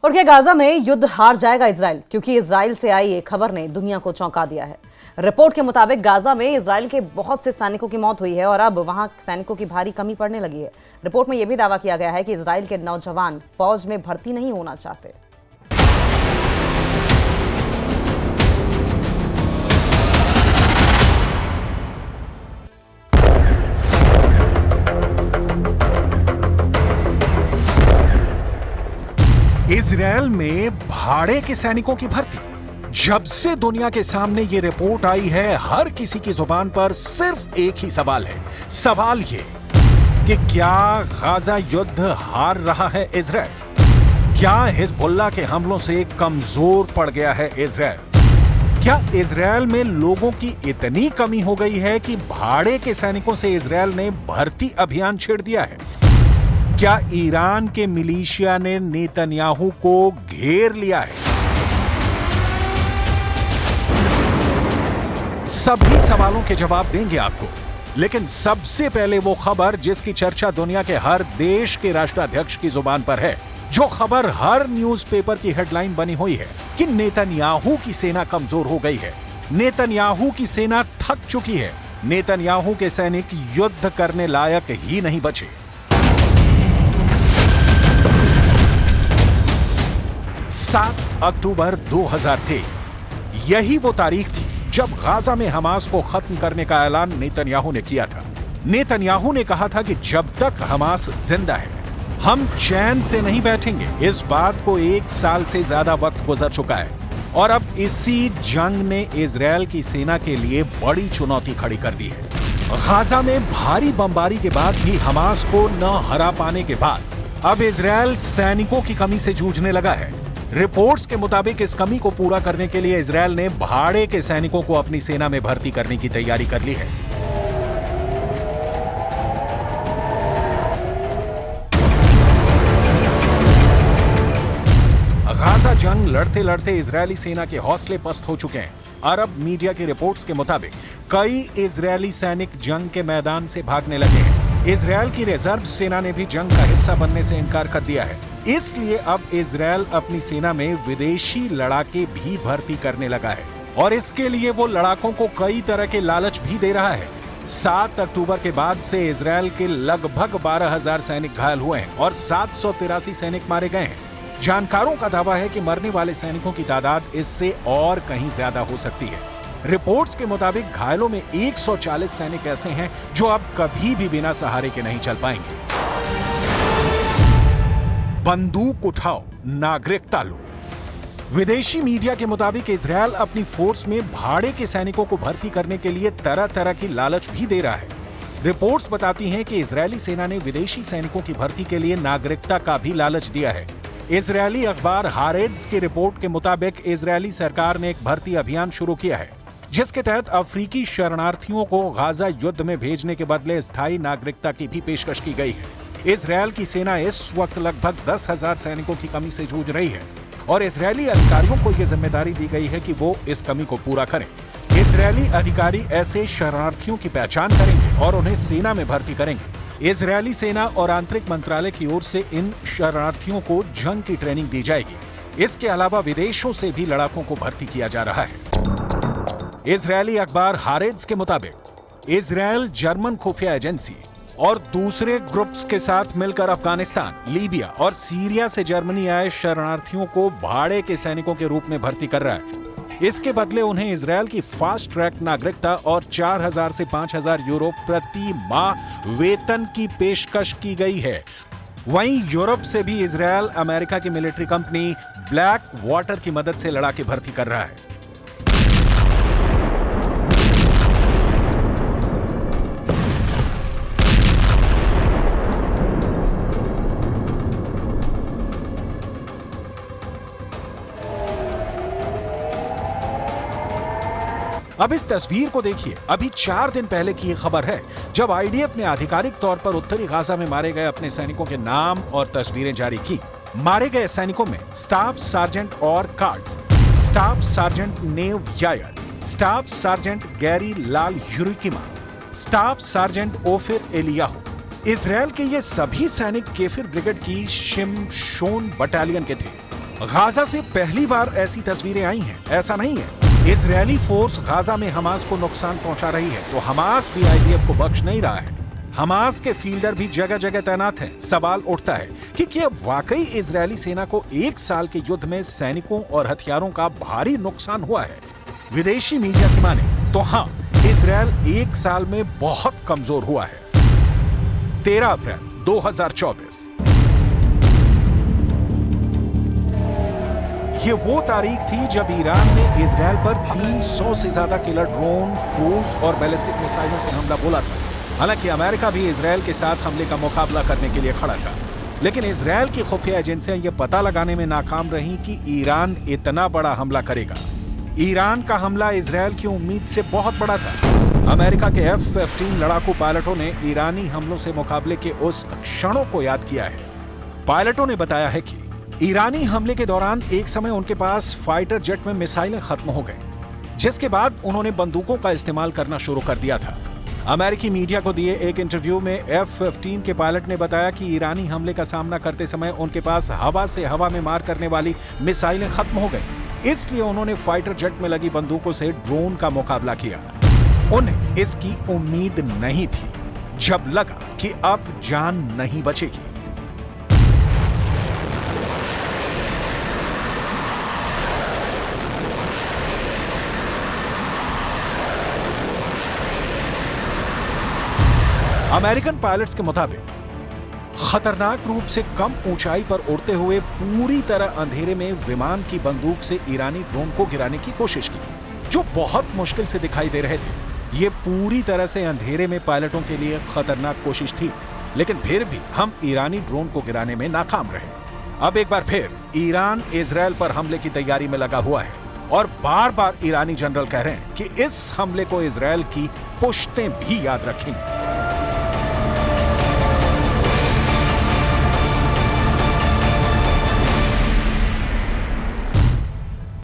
और क्या गाजा में युद्ध हार जाएगा इजराइल? क्योंकि इजराइल से आई एक खबर ने दुनिया को चौंका दिया है। रिपोर्ट के मुताबिक गाजा में इजराइल के बहुत से सैनिकों की मौत हुई है और अब वहां सैनिकों की भारी कमी पड़ने लगी है। रिपोर्ट में यह भी दावा किया गया है कि इजराइल के नौजवान फौज में भर्ती नहीं होना चाहते। इजरायल में भाड़े के सैनिकों की भर्ती। जब से दुनिया के सामने ये रिपोर्ट आई है, हर किसी की जुबान पर सिर्फ एक ही सवाल है। सवाल ये कि क्या गाजा युद्ध हार रहा है इजरायल? क्या हिजबुल्लाह के हमलों से कमजोर पड़ गया है इजरायल? क्या इजरायल में लोगों की इतनी कमी हो गई है कि भाड़े के सैनिकों से इजरायल ने भर्ती अभियान छेड़ दिया है? क्या ईरान के मिलिशिया ने नेतन्याहू को घेर लिया है? सभी सवालों के जवाब देंगे आपको, लेकिन सबसे पहले वो खबर जिसकी चर्चा दुनिया के हर देश के राष्ट्राध्यक्ष की जुबान पर है, जो खबर हर न्यूज़पेपर की हेडलाइन बनी हुई है कि नेतन्याहू की सेना कमजोर हो गई है, नेतन्याहू की सेना थक चुकी है, नेतन्याहू के सैनिक युद्ध करने लायक ही नहीं बचे। 7 अक्टूबर 2023 यही वो तारीख थी जब गाजा में हमास को खत्म करने का ऐलान नेतन्याहू ने किया था। नेतन्याहू ने कहा था कि जब तक हमास जिंदा है, हम चैन से नहीं बैठेंगे। इस बात को 1 साल से ज्यादा वक्त गुजर चुका है और अब इसी जंग ने इजरायल की सेना के लिए बड़ी चुनौती खड़ी कर दी है। गाजा में भारी बमबारी के बाद भी हमास को न हरा पाने के बाद अब इजरायल सैनिकों की कमी से जूझने लगा है। रिपोर्ट्स के मुताबिक इस कमी को पूरा करने के लिए इजरायल ने भाड़े के सैनिकों को अपनी सेना में भर्ती करने की तैयारी कर ली है। गाजा जंग लड़ते लड़ते इजरायली सेना के हौसले पस्त हो चुके हैं। अरब मीडिया की रिपोर्ट्स के मुताबिक कई इजरायली सैनिक जंग के मैदान से भागने लगे हैं। इजरायल की रिजर्व सेना ने भी जंग का हिस्सा बनने से इनकार कर दिया है। इसलिए अब इजरायल अपनी सेना में विदेशी लड़ाके भी भर्ती करने लगा है और इसके लिए वो लड़ाकों को कई तरह के लालच भी दे रहा है। 7 अक्टूबर के बाद से इजरायल के लगभग 12,000 सैनिक घायल हुए हैं और 783 सैनिक मारे गए हैं। जानकारों का दावा है कि मरने वाले सैनिकों की तादाद इससे और कहीं ज्यादा हो सकती है। रिपोर्ट्स के मुताबिक घायलों में 140 सैनिक ऐसे हैं जो अब कभी भी बिना सहारे के नहीं चल पाएंगे। बंदूक उठाओ, नागरिकता लो। विदेशी मीडिया के मुताबिक इजरायल अपनी फोर्स में भाड़े के सैनिकों को भर्ती करने के लिए तरह तरह की लालच भी दे रहा है। रिपोर्ट्स बताती हैं कि इजरायली सेना ने विदेशी सैनिकों की भर्ती के लिए नागरिकता का भी लालच दिया है। इजरायली अखबार हारेट्ज की रिपोर्ट के मुताबिक इजरायली सरकार ने एक भर्ती अभियान शुरू किया है, जिसके तहत अफ्रीकी शरणार्थियों को गाजा युद्ध में भेजने के बदले स्थायी नागरिकता की भी पेशकश की गई है। इजरायल की सेना इस वक्त लगभग 10,000 सैनिकों की कमी से जूझ रही है और इजरायली अधिकारियों को यह जिम्मेदारी दी गई है कि वो इस कमी को पूरा करें। इजरायली अधिकारी ऐसे शरणार्थियों की पहचान करेंगे और उन्हें सेना में भर्ती करेंगे। इजरायली सेना और आंतरिक मंत्रालय की ओर से इन शरणार्थियों को जंग की ट्रेनिंग दी जाएगी। इसके अलावा विदेशों से भी लड़ाकों को भर्ती किया जा रहा है। इजरायली अखबार हारेट्ज के मुताबिक इजरायल जर्मन खुफिया एजेंसी और दूसरे ग्रुप्स के साथ मिलकर अफगानिस्तान, लीबिया और सीरिया से जर्मनी आए शरणार्थियों को भाड़े के सैनिकों के रूप में भर्ती कर रहा है। इसके बदले उन्हें इजरायल की फास्ट ट्रैक नागरिकता और 4,000 से 5,000 यूरो प्रति माह वेतन की पेशकश की गई है। वहीं यूरोप से भी इजरायल अमेरिका की मिलिट्री कंपनी ब्लैक वाटर की मदद से लड़ाके भर्ती कर रहा है। अब इस तस्वीर को देखिए। अभी 4 दिन पहले की ये खबर है जब आईडीएफ ने आधिकारिक तौर पर उत्तरी गाजा में मारे गए अपने सैनिकों के नाम और तस्वीरें जारी की। मारे गए सैनिकों में स्टाफ सार्जेंट और कार्ड्स, staff sergeant Nave Yair, staff sergeant Gary लाल यूरिकिमा, staff sergeant Ofir Eliyahu. Israel के ये सभी सैनिक केफिर ब्रिगेड की शिमशोन बटालियन के थे। गाजा से पहली बार ऐसी तस्वीरें आई हैं, ऐसा नहीं है। इजरायली फोर्स गाजा में हमास को नुकसान पहुंचा रही है तो हमास भी आईडीएफ को बख्श नहीं रहा है। हमास के फील्डर भी जगह जगह तैनात हैं। सवाल उठता है कि क्या वाकई इजरायली सेना को 1 साल के युद्ध में सैनिकों और हथियारों का भारी नुकसान हुआ है? विदेशी मीडिया की माने तो हाँ, इजरायल 1 साल में बहुत कमजोर हुआ है। 13 अप्रैल 2024 ये वो तारीख थी जब ईरान ने इजरायल पर 300 से ज्यादा किलर ड्रोन, क्रूज और बैलिस्टिक मिसाइलों से हमला बोला था। हालांकि अमेरिका भी इजरायल के साथ हमले का मुकाबला करने के लिए खड़ा था, लेकिन इजरायल की खुफिया एजेंसियां यह पता लगाने में नाकाम रहीं कि ईरान इतना बड़ा हमला करेगा। ईरान का हमला इजरायल की उम्मीद से बहुत बड़ा था। अमेरिका के F-15 लड़ाकू पायलटों ने ईरानी हमलों से मुकाबले के उस क्षणों को याद किया है। पायलटों ने बताया है कि ईरानी हमले के दौरान एक समय उनके पास फाइटर जेट में मिसाइलें खत्म हो गई, जिसके बाद उन्होंने बंदूकों का इस्तेमाल करना शुरू कर दिया था। अमेरिकी मीडिया को दिए एक इंटरव्यू में F-15 के पायलट ने बताया कि ईरानी हमले का सामना करते समय उनके पास हवा से हवा में मार करने वाली मिसाइलें खत्म हो गई, इसलिए उन्होंने फाइटर जेट में लगी बंदूकों से ड्रोन का मुकाबला किया। उन्हें इसकी उम्मीद नहीं थी जब लगा कि अब जान नहीं बचेगी। अमेरिकन पायलट्स के मुताबिक खतरनाक रूप से कम ऊंचाई पर उड़ते हुए पूरी तरह अंधेरे में विमान की बंदूक से ईरानी ड्रोन को गिराने की कोशिश की, जो बहुत मुश्किल से दिखाई दे रहे थे। ये पूरी तरह से अंधेरे में पायलटों के लिए खतरनाक कोशिश थी, लेकिन फिर भी हम ईरानी ड्रोन को गिराने में नाकाम रहे। अब एक बार फिर ईरान इजरायल पर हमले की तैयारी में लगा हुआ है और बार बार ईरानी जनरल कह रहे हैं कि इस हमले को इजरायल की पुश्तें भी याद रखेंगी।